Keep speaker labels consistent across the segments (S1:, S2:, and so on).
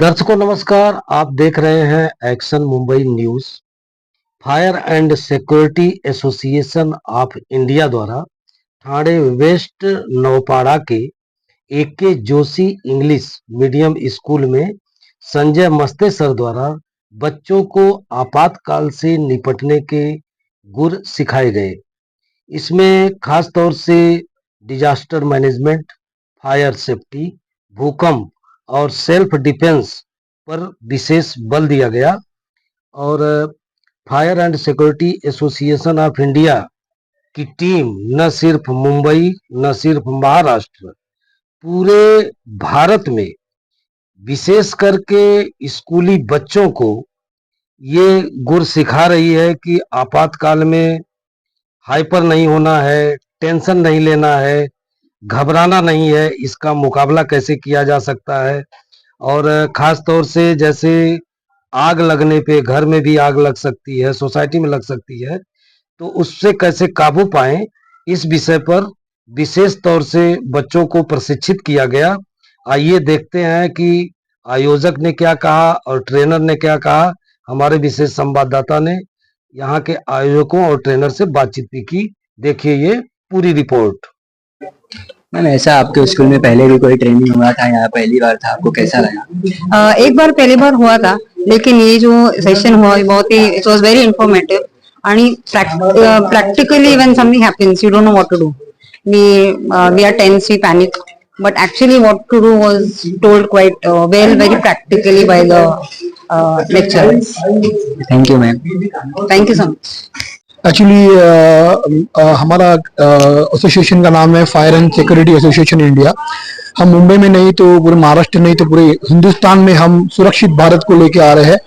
S1: दर्शकों नमस्कार। आप देख रहे हैं action Mumbai news. Fire and security association of India द्वारा ठाणे वेस्ट नौपाड़ा के AK Joshi English medium school में संजय मस्ते सर द्वारा बच्चों को आपातकाल से निपटने के गुर सिखाए गए। इसमें खास तौर से डिजास्टर मैनेजमेंट, फायर सेफ्टी, भूकंप और सेल्फ डिफेंस पर विशेष बल दिया गया। और fire and security association of India की टीम न सिर्फ मुंबई, न सिर्फ महाराष्ट्र, पूरे भारत में विशेष करके स्कूली बच्चों को ये गुर सिखा रही है कि आपातकाल में हाइपर नहीं होना है, टेंशन नहीं लेना है, घबराना नहीं है, इसका मुकाबला कैसे किया जा सकता है। और खास तौर से जैसे आग लगने पे घर में भी आग लग सकती है, सोसाइटी में लग सकती है, तो उससे कैसे काबू पाएं, इस विषय पर विशेष तौर से बच्चों को प्रशिक्षित किया गया। आइए देखते हैं कि आयोजक ने क्या कहा और ट्रेनर ने क्या कहा। हमारे विशेष संवाददाता ने यहाँ के आयोजकों और ट्रेनर से बातचीत भी की। देखिए ये पूरी रिपोर्ट।
S2: मैम, ऐसा आपके स्कूल में पहले भी कोई ट्रेनिंग हुआ था या पहली बार था? आपको कैसा लगा?
S3: एक बार पहली बार हुआ था, लेकिन ये जो सेशन हुआ बहुत ही इट वाज वेरी इंफॉर्मेटिव आणि practically when something happens you don't know what to do. We are tense, we panic, but actually what to do was told quite very practically by the lecturers.
S2: Thank you ma'am.
S3: Thank you so much.
S4: Actually हमारा association का नाम है fire and security association India. हम मुंबई में नहीं तो पूरे महाराष्ट्र नहीं तो पूरे हिंदुस्तान में हम सुरक्षित भारत को लेके आ रहे हैं.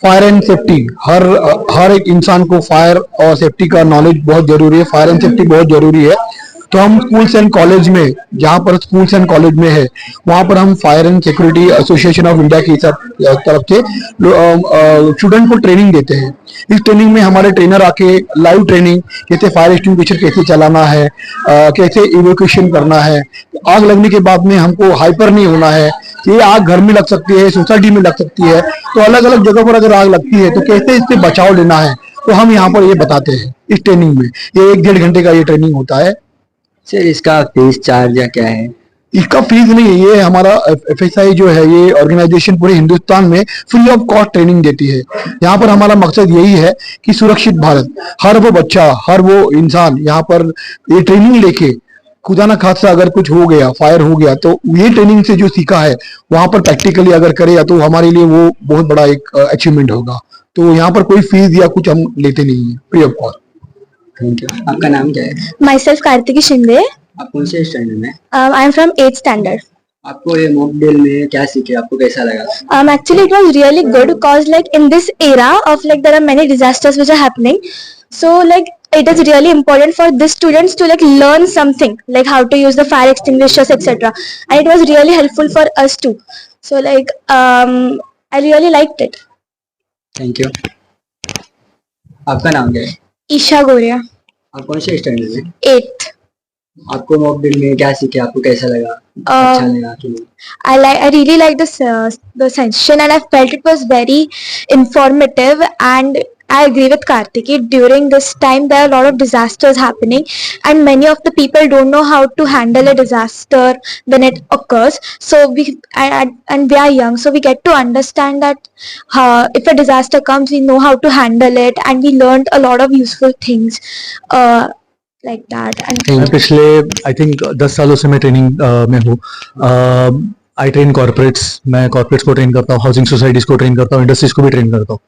S4: फायर एंड सेफ्टी, हर एक इंसान को फायर और सेफ्टी का नॉलेज बहुत जरूरी है. फायर एंड सेफ्टी बहुत जरूरी है. तो हम स्कूल्स एंड कॉलेज में, जहाँ पर स्कूल्स एंड कॉलेज में है, वहाँ पर हम fire and security association of India की तरफ से स्टूडेंट को ट्रेनिंग देते हैं. इस ट्रेनिंग में हमारे ट्रेनर आके लाइव ट्रेनिंग, कैसे फायर एक्सटिंग्विशर कैसे चलाना है, कैसे इवोक्यूशन करना है, आग लगने के बाद में हमको हाइपर नहीं होना है. ये आग घर में लग सकती है, सोसाइटी में लग सकती है, तो अलग अलग जगह पर अगर आग लगती है तो कैसे इससे बचाव लेना है, तो हम यहाँ पर ये बताते हैं इस ट्रेनिंग में. ये 1-1.5 घंटे का ये ट्रेनिंग होता है.
S2: सर, इसका फीस चार्ज या क्या है?
S4: इसका फीस नहीं है. ये हमारा FSI जो है, ये ऑर्गेनाइजेशन पूरे हिंदुस्तान में फ्री ऑफ कॉस्ट ट्रेनिंग देती है. यहाँ पर हमारा मकसद यही है कि सुरक्षित भारत, हर वो बच्चा, हर वो इंसान यहाँ पर ये ट्रेनिंग लेके खुदा ना खासा अगर कुछ हो गया, फायर हो गया, तो ये ट्रेनिंग से जो सीखा है वहां पर प्रैक्टिकली अगर करे तो हमारे लिए वो बहुत बड़ा एक अचीवमेंट होगा. तो यहाँ पर कोई फीस या कुछ हम लेते नहीं है, free of cost.
S2: Thank you. आपका नाम क्या है?
S5: Myself Kartiki Shinde.
S2: आप कौन से स्टैंडर्ड में?
S5: I am from 8th standard.
S2: आपको ये मॉक ड्रिल में क्या सीखे? आपको कैसा लगा?
S5: Actually it was really good because like in this era of like there are many disasters which are happening. So like it is really important for the students to like learn something like how to use the fire extinguishers etc. And it was really helpful for us too. So like I really liked it.
S2: Thank you. आपका नाम क्या है?
S5: Isha Goria.
S2: आप कौन से standard में?
S5: 8th.
S2: आपको mock drill में क्या सीखे? आपको कैसा लगा? अच्छा लगा कि नहीं?
S5: I really liked this the session and I felt it was very informative, and I agree with Kartiki. During this time there are a lot of disasters happening and many of the people don't know how to handle a disaster when it occurs. So we are young, so we get to understand that if a disaster comes we know how to handle it, and we learned a lot of useful things like that. And
S6: मैं पिछले I think 10 सालों से मैं training में हूँ. आई train corporates. मैं corporates को train करता हूँ, हाउसिंग सोसाइटीज को ट्रेन करता हूँ, इंडस्ट्रीज को भी ट्रेन करता हूँ.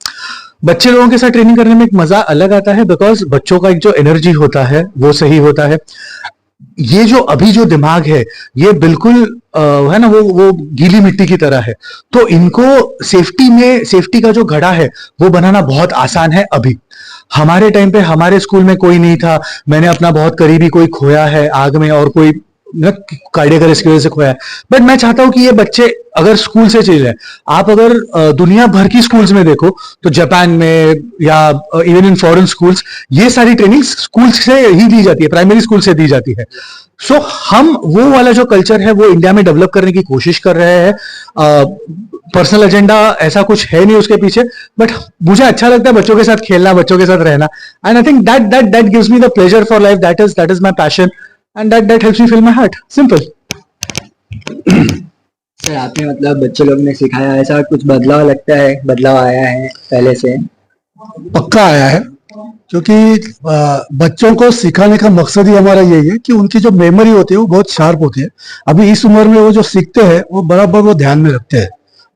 S6: बच्चे लोगों के साथ ट्रेनिंग करने में एक मजा अलग आता है, बिकॉज बच्चों का एक जो एनर्जी होता है वो सही होता है. ये जो अभी जो दिमाग है ये बिल्कुल है ना, वो गीली मिट्टी की तरह है. तो इनको सेफ्टी का जो घड़ा है वो बनाना बहुत आसान है. अभी हमारे टाइम पे हमारे स्कूल में कोई नहीं था. मैंने अपना बहुत करीबी कोई खोया है आग में, और कोई कार्डियक अरेस्ट की वजह से खोया है। बट मैं चाहता हूं कि ये बच्चे अगर स्कूल से चले जाए, आप अगर दुनिया भर की स्कूल्स में देखो तो जापान में या इवन इन फॉरेन स्कूल्स ये सारी ट्रेनिंग स्कूल से ही दी जाती है, प्राइमरी स्कूल से दी जाती है। सो हम वो वाला जो कल्चर है वो इंडिया में डेवलप करने की कोशिश कर रहे हैं। पर्सनल एजेंडा ऐसा कुछ है नहीं उसके पीछे, बट मुझे अच्छा लगता है बच्चों के साथ खेलना, बच्चों के साथ रहना, and I think that gives me the pleasure for life, that is my passion and that helps me feel my heart, simple.
S2: Sir आपने मतलब बच्चे लोग ने सिखाया, ऐसा कुछ बदलाव लगता है, बदलाव आया है पहले से?
S4: पक्का आया है, क्योंकि बच्चों को सिखाने का मकसद ही हमारा यही है कि उनकी जो मेमोरी होती है वो बहुत शार्प होती है। अभी इस उम्र में वो जो सीखते हैं वो बराबर वो ध्यान में रखते हैं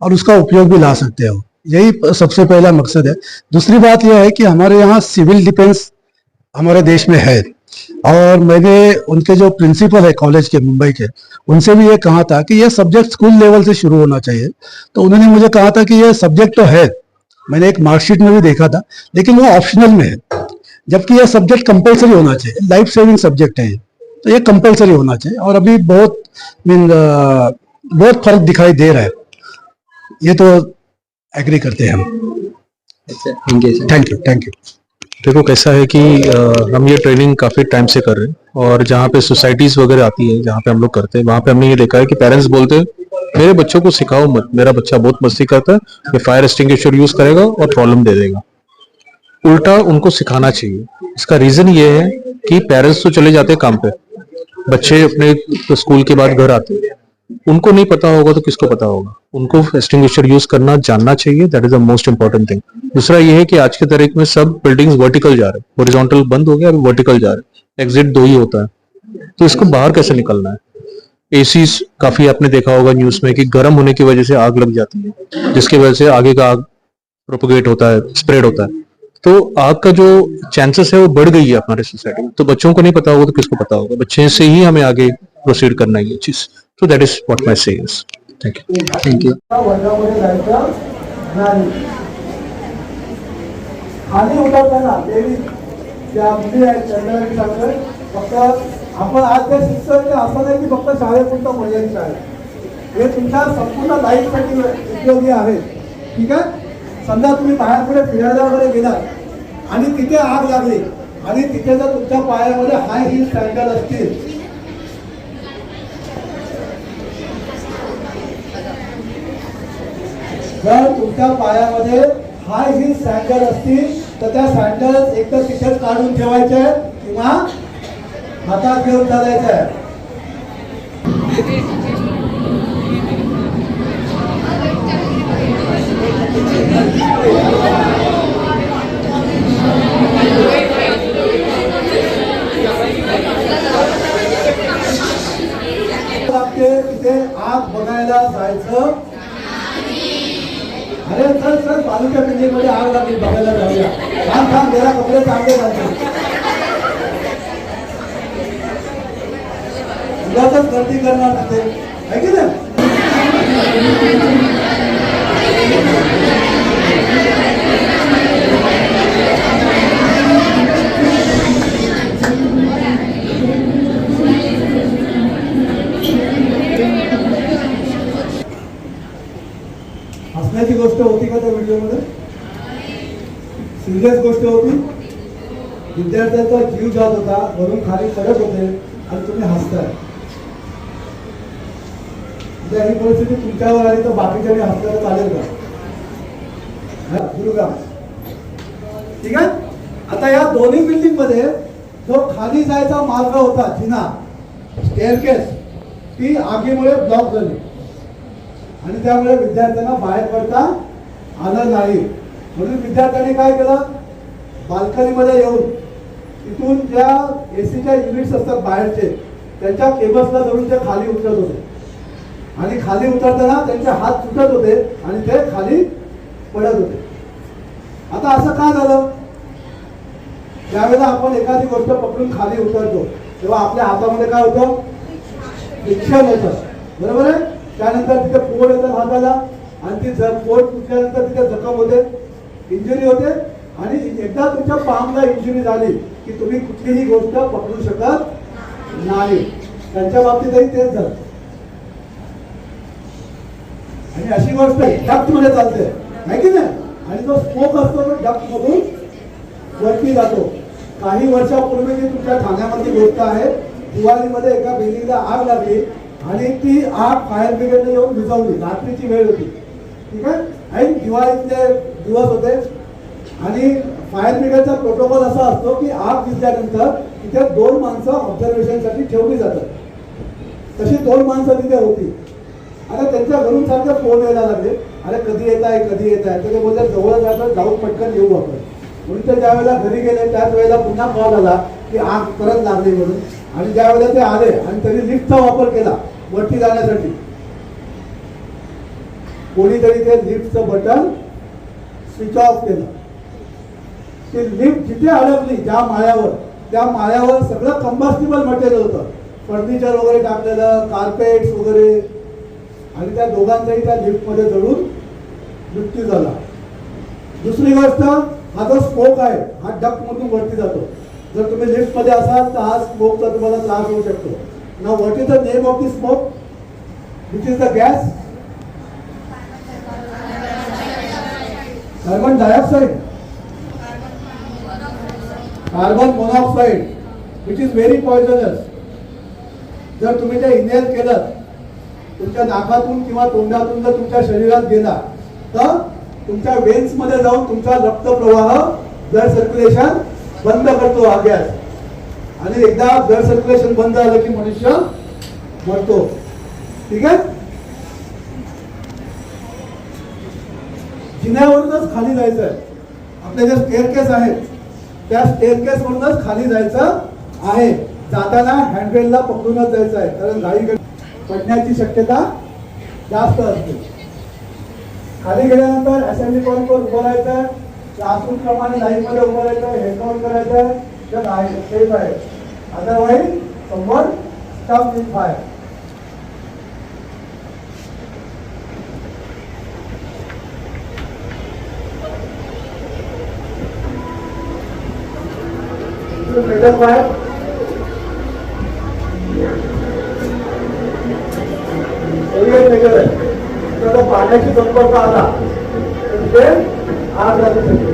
S4: और उसका उपयोग भी ला सकते हैं, वो यही सबसे पहला मकसद है। दूसरी बात यह है कि हमारे यहाँ सिविल डिफेंस हमारे देश में है, और मैंने उनके जो प्रिंसिपल है कॉलेज के, मुंबई के, उनसे भी ये कहा था कि ये सब्जेक्ट स्कूल लेवल से शुरू होना चाहिए। तो उन्होंने मुझे कहा था कि ये सब्जेक्ट तो है, मैंने एक मार्कशीट में भी देखा था, लेकिन वो ऑप्शनल में है, जबकि ये सब्जेक्ट कंपलसरी होना चाहिए, लाइफ सेविंग सब्जेक्ट है ये, तो ये कंपलसरी होना चाहिए। और अभी बहुत फर्क दिखाई दे रहा है, ये तो एग्री करते हैं हम।
S2: अच्छा, thank you sir.
S4: Thank you.
S6: देखो कैसा है कि हम ये ट्रेनिंग काफी टाइम से कर रहे हैं, और जहाँ पे सोसाइटीज वगैरह आती है जहाँ पे हम लोग करते हैं, वहाँ पे हमने ये देखा है कि पेरेंट्स बोलते हैं मेरे बच्चों को सिखाओ मत, मेरा बच्चा बहुत मस्ती करता है, ये फायर एक्सटिंग्विशर यूज करेगा और प्रॉब्लम दे देगा। उल्टा उनको सिखाना चाहिए। इसका रीजन ये है कि पेरेंट्स तो चले जाते हैं काम पे, बच्चे अपने स्कूल के बाद घर आते हैं, उनको नहीं पता होगा तो किसको पता होगा। उनको एक्सटिंग्विशर यूज करना जानना चाहिए, that is the most important thing. दूसरा ये है कि आज के तारीख में सब बिल्डिंग्स वर्टिकल जा रहे हैं, हॉरिजॉन्टल बंद हो गया, अभी वर्टिकल जा रहे हैं, एग्जिट 2 ही होता है, तो इसको बाहर कैसे निकलना है। एसी काफी आपने देखा होगा न्यूज में कि गर्म होने की वजह से आग लग जाती है, जिसकी वजह से आगे का आग प्रोपोगेट होता है, स्प्रेड होता है, तो आग का जो चांसेस है वो बढ़ गई है हमारे सोसाइटी में। तो बच्चों को नहीं पता होगा तो किसको पता होगा, बच्चे से ही हमें आगे प्रोसीड करना है ये चीज। So that is what my say is. Thank you.
S2: Thank you.
S7: वर्गामध्ये जायचं नाही. खाली उतरताना देवी त्या मुली आहेत त्यांना मी सांगतोय, फक्त आपण आज ते शिक्षक असं नाही की फक्त शाळेपुरतं मर्यादित आहे, हे तुमच्या संपूर्ण लाईफसाठी उपयोगी आहे. ठीक आहे. समजा तुम्ही बाहेर पुढे फिरायला वगैरे गेलात आणि तिथे आग लागली आणि तिथे जर तुमच्या पायामध्ये हाय हिल सँडल असतील, जर तुमच्या पायामध्ये हाय हिल सँडल असतील तर त्या सँडल एक तर तिथेच काढून ठेवायचे किंवा हातात घेऊन चालायचं आहे. तिथे आग बघायला जायचं. अरे चल चल बालूच्या पिंडीमध्ये आग लागली, बघायला जाऊया. थांब थांब, जरा कपडे चांगले घालतो. उगाचच गर्दी करणार तिथे, आहे की नाही. हसण्याची गोष्ट होती का त्या व्हिडिओमध्ये? सिरियस गोष्ट होती. विद्यार्थ्याचा जीव जात होता, वरून खाली पडत होते आणि तुम्ही हसताय. जर ही परिस्थिती तुमच्यावर आली तर बाकीच्याने हसल्याला चालेल का? गुरुगाम. ठीक आहे. आता या दोन्ही बिल्डिंग मध्ये जो खाली जायचा मार्ग होता, जिना स्टेअरकेस, ती आगीमुळे ब्लॉक झाली आणि त्यामुळे विद्यार्थ्यांना बाहेर पडता आलं नाही. म्हणून विद्यार्थ्यांनी काय केलं, बाल्कनीमध्ये येऊन तिथून ज्या एसीच्या युनिट्स असतात बाहेरचे, त्यांच्या केबल्सला धरून ते खाली उतरत होते आणि खाली उतरताना त्यांचे हात तुटत होते आणि ते खाली पडत होते. आता असं का झालं? ज्यावेळेला आपण एखादी गोष्ट पकडून खाली उतरतो तेव्हा आपल्या हातामध्ये काय होतं, फ्रिक्शन येतं, बरोबर आहे. त्यानंतर तिथे पोट येतं हाताला आणि ती पोट तुटल्यानंतर तिथे जखम होते, इंजुरी होते आणि एकदा तुमच्या पामला इंजुरी झाली की तुम्ही कुठलीही गोष्ट पकडू शकत नाही. त्यांच्या बाबतीतही तेच झालं. आणि अशी गोष्ट डक्ट मध्ये चालते आहे की नाही. आणि जो स्मोक असतो तो डक्ट मधून वरती जातो. काही वर्षापूर्वी जी तुमच्या ठाण्यामधली गोष्ट आहे, दिवाळीमध्ये एका बिल्डिंगला आग लागली आणि ती आग फायर ब्रिगेडने येऊन विझवली. रात्रीची वेळ होती, ठीक आहे. आणि दिवाळीतले दिवस होते आणि फायर ब्रिगेडचा प्रोटोकॉल असा असतो की आग विझल्यानंतर तिथे 2 माणसं ऑब्झर्वेशनसाठी ठेवली जातात. तशी 2 माणसं तिथे होती. आता त्यांच्या घरून सारखे फोन यायला लागले, अरे कधी येत आहे कधी येत आहे. तर ते बोलतात जवळ जातं जाऊन पटकन येऊ आपण. म्हणून ते ज्या वेळेला घरी गेले त्याच वेळेला पुन्हा कॉल आला की आग परत लागली म्हणून. आणि ज्या वेळेला ते आले आणि त्यांनी लिफ्टचा वापर केला वरती जाण्यासाठी, कोणीतरी ते लिफ्टचं बटन स्विच ऑफ केलं. ते लिफ्ट जिथे अडकली ज्या माळ्यावर, त्या माळ्यावर सगळं कंबस्टिबल मटेरियल होतं. फर्निचर वगैरे टाकलेलं, कार्पेट्स वगैरे. आणि त्या दोघांचाही त्या लिफ्टमध्ये जळून मृत्यू झाला. दुसरी गोष्ट, हा जो स्मोक आहे हा डक्ट मधून वरती जातो. जर तुम्ही लिफ्ट मध्ये असाल तर हा स्मोकचा तुम्हाला त्रास होऊ शकतो. Now what is the name of the smoke, which is the gas? Carbon dioxide, carbon monoxide, which is very poisonous. जर तुम्ही ते इनहेल केलं, तुमच्या नाकातून किंवा तोंडातून जर तुमच्या शरीरात गेला तर तुमच्या वेन्स मध्ये जाऊन तुमचा रक्तप्रवाह, ब्लड सर्क्युलेशन बंद करतो हा गॅस. आणि एकदा ब्लड सर्क्युलेशन बंद झालं की मनुष्य मरतो, ठीक आहे. जिन्यावरूनच खाली जायचं आहे. आपले जे स्टेअरकेस आहेत त्या स्टेअरकेस वरूनच खाली जायचं आहे. जाताना हँडरेलला पकडूनच जायचं आहे, कारण गाडी पडण्याची शक्यता जास्त असते. खाली गेल्यानंतर असेंब्ली पॉईंटवर उभं राहायचं, क्लासरूम प्रमाणे लाईनमध्ये उभं राहायचं, हेडकाउंट करायचं, तर आहे सेफ आहे. Otherwise someone stuck in fire. Metal fire, तर पाण्याची संपर्क आला तर ते आग लागू शकते.